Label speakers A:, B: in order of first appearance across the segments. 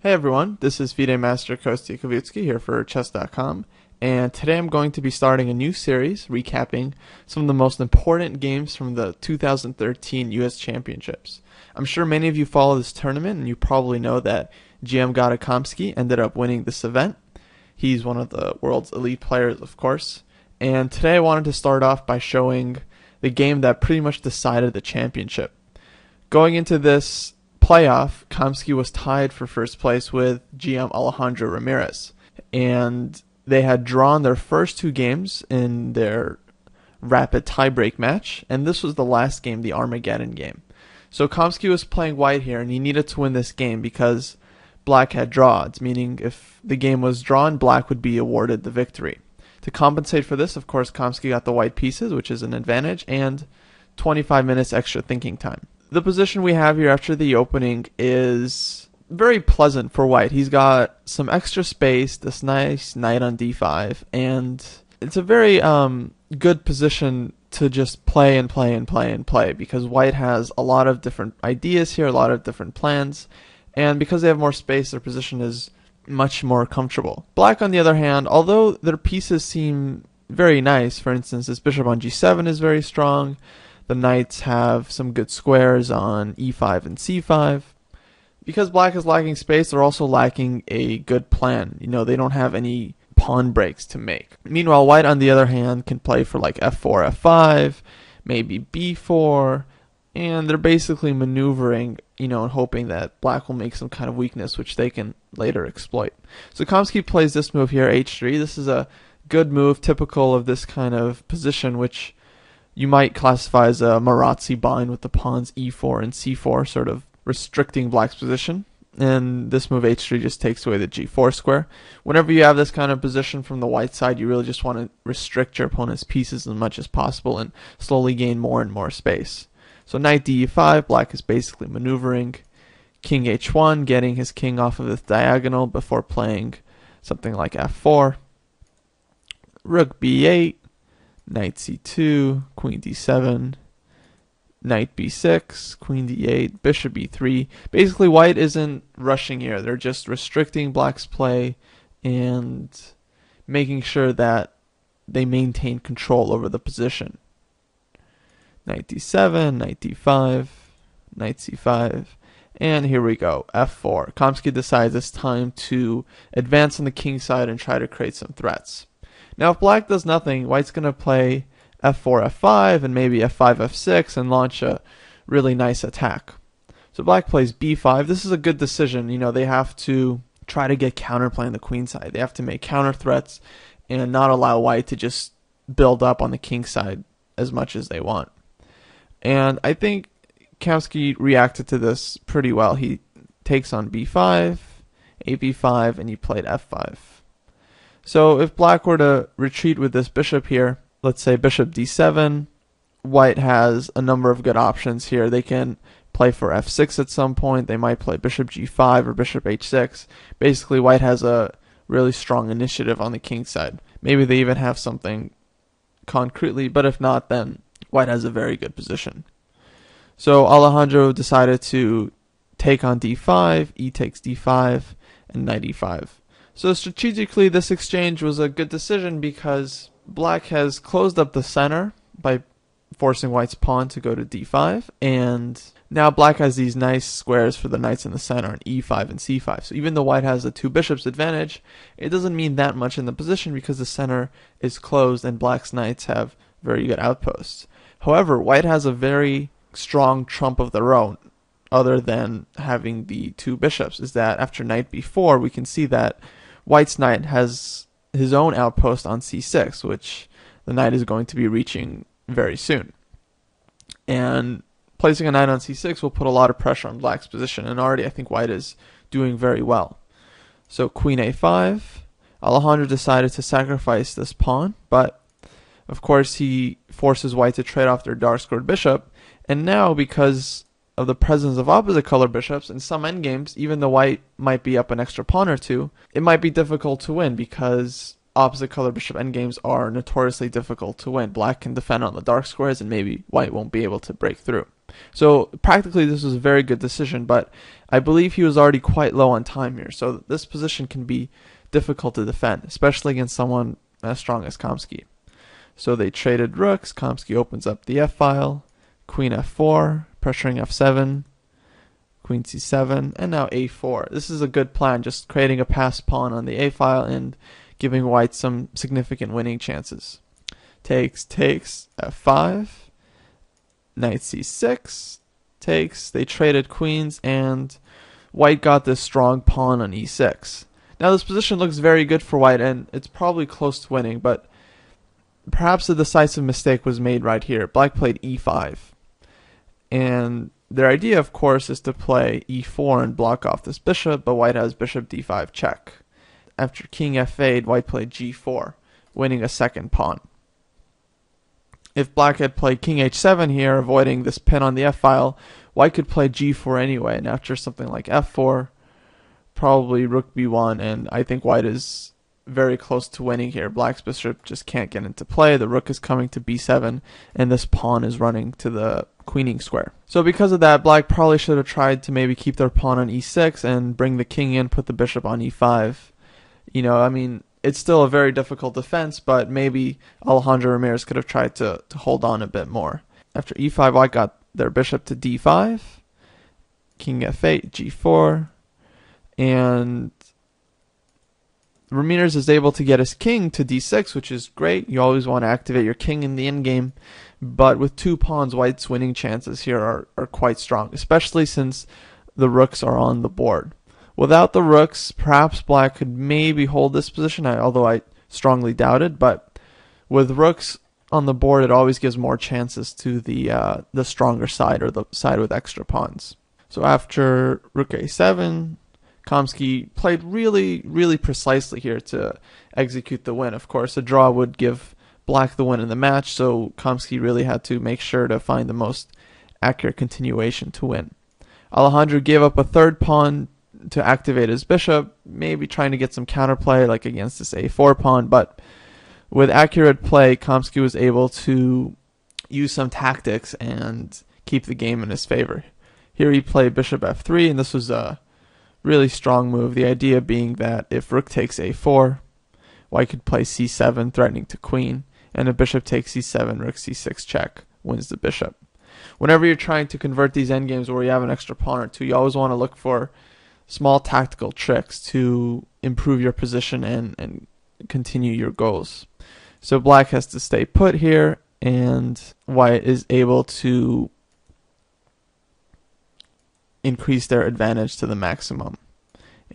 A: Hey everyone, this is FIDE Master Kostya Kavutskiy here for Chess.com, and today I'm going to be starting a new series recapping some of the most important games from the 2013 US Championships. I'm sure many of you follow this tournament, and you probably know that GM Gata Kamsky ended up winning this event. He's one of the world's elite players, of course, and today I wanted to start off by showing the game that pretty much decided the championship. Going into this playoff, Kamsky was tied for first place with GM Alejandro Ramirez, and they had drawn their first two games in their rapid tiebreak match, and this was the last game, the Armageddon game. So Kamsky was playing white here, and he needed to win this game because black had draw odds, meaning if the game was drawn, black would be awarded the victory. To compensate for this, of course, Kamsky got the white pieces, which is an advantage, and 25 minutes extra thinking time. The position we have here after the opening is very pleasant for white. He's got some extra space, this nice knight on d5, and it's a very good position to just play and play and play and play because white has a lot of different ideas here, a lot of different plans, and because they have more space, their position is much more comfortable. Black, on the other hand, although their pieces seem very nice, for instance, this bishop on g7 is very strong. The knights have some good squares on e5 and c5. Because black is lacking space, they're also lacking a good plan. They don't have any pawn breaks to make. Meanwhile, white, on the other hand, can play for like f4, f5, maybe b4, and they're basically maneuvering, and hoping that black will make some kind of weakness, which they can later exploit. So Kamsky plays this move here, h3. This is a good move, typical of this kind of position, which you might classify as a Marazzi bind with the pawns e4 and c4, sort of restricting black's position. And this move h3 just takes away the g4 square. Whenever you have this kind of position from the white side, you really just want to restrict your opponent's pieces as much as possible and slowly gain more and more space. So knight d5, black is basically maneuvering. King h1, getting his king off of this diagonal before playing something like f4. Rook b8. Knight c2, queen d7, knight b6, queen d8, bishop e3. Basically, white isn't rushing here. They're just restricting black's play and making sure that they maintain control over the position. Knight d7, knight d5, knight c5, and here we go, f4. Kamsky decides it's time to advance on the king side and try to create some threats. Now, if black does nothing, white's going to play f4, f5, and maybe f5, f6, and launch a really nice attack. So black plays b5. This is a good decision. They have to try to get counterplay on the queen side. They have to make counter threats and not allow white to just build up on the king side as much as they want. And I think Kamsky reacted to this pretty well. He takes on b5, ab5, and he played f5. So if black were to retreat with this bishop here, let's say bishop d7, white has a number of good options here. They can play for f6 at some point. They might play bishop g5 or bishop h6. Basically, white has a really strong initiative on the king side. Maybe they even have something concretely, but if not, then white has a very good position. So Alejandro decided to take on d5, e takes d5, and knight e5. So strategically, this exchange was a good decision because black has closed up the center by forcing white's pawn to go to d5, and now black has these nice squares for the knights in the center on e5 and c5. So even though white has the two bishops advantage, it doesn't mean that much in the position because the center is closed and black's knights have very good outposts. However, white has a very strong trump of their own, other than having the two bishops, is that after knight b4, we can see that white's knight has his own outpost on c6, which the knight is going to be reaching very soon. And placing a knight on c6 will put a lot of pressure on black's position, and already I think white is doing very well. So queen a5, Alejandro decided to sacrifice this pawn, but of course he forces white to trade off their dark-scored bishop, and now because of the presence of opposite color bishops, in some endgames, even though white might be up an extra pawn or two, it might be difficult to win because opposite color bishop endgames are notoriously difficult to win. Black can defend on the dark squares and maybe white won't be able to break through. So practically this was a very good decision, but I believe he was already quite low on time here. So this position can be difficult to defend, especially against someone as strong as Kamsky. So they traded rooks. Kamsky opens up the f-file, queen f4, pressuring f7, queen c7, and now a4. This is a good plan, just creating a passed pawn on the a-file and giving white some significant winning chances. Takes, f5, knight c6, takes. They traded queens, and white got this strong pawn on e6. Now this position looks very good for white, and it's probably close to winning, but perhaps a decisive mistake was made right here. Black played e5. And their idea, of course, is to play e4 and block off this bishop, but white has bishop d5 check. After king f8, white played g4, winning a second pawn. If black had played king h7 here, avoiding this pin on the f-file, white could play g4 anyway, and after something like f4, probably rook b1, and I think white is very close to winning here. Black's bishop just can't get into play. The rook is coming to b7, and this pawn is running to the queening square. So because of that, black probably should have tried to maybe keep their pawn on e6 and bring the king in, put the bishop on e5. You know, I mean, it's still a very difficult defense, but maybe Alejandro Ramirez could have tried to hold on a bit more. After e5, white got their bishop to d5, king f8, g4, and Ramirez is able to get his king to d6, which is great. You always want to activate your king in the endgame, but with two pawns, white's winning chances here are quite strong, especially since the rooks are on the board. Without the rooks, perhaps black could maybe hold this position, although I strongly doubt it, but with rooks on the board, it always gives more chances to the stronger side, or the side with extra pawns. So after rook a7, Kamsky played really precisely here to execute the win. Of course, a draw would give black the win in the match, so Kamsky really had to make sure to find the most accurate continuation to win. Alejandro gave up a third pawn to activate his bishop, maybe trying to get some counterplay like against this a4 pawn, but with accurate play, Kamsky was able to use some tactics and keep the game in his favor. Here he played bishop f3, and this was a really strong move. The idea being that if rook takes a4, white could play c7, threatening to queen, and if bishop takes c7, rook c6 check, wins the bishop. Whenever you're trying to convert these endgames where you have an extra pawn or two, you always want to look for small tactical tricks to improve your position and continue your goals. So black has to stay put here, and white is able to increase their advantage to the maximum.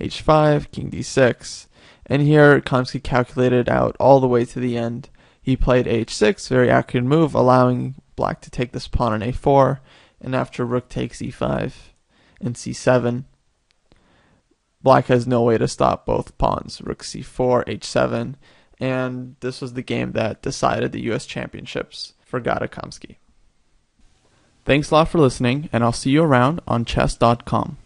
A: h5, king d6, and here Kamsky calculated out all the way to the end. He played h6, very accurate move, allowing black to take this pawn on a4, and after rook takes e5 and c7, black has no way to stop both pawns. Rook c4, h7, and this was the game that decided the US Championships for Gata Kamsky. Thanks a lot for listening, and I'll see you around on Chess.com.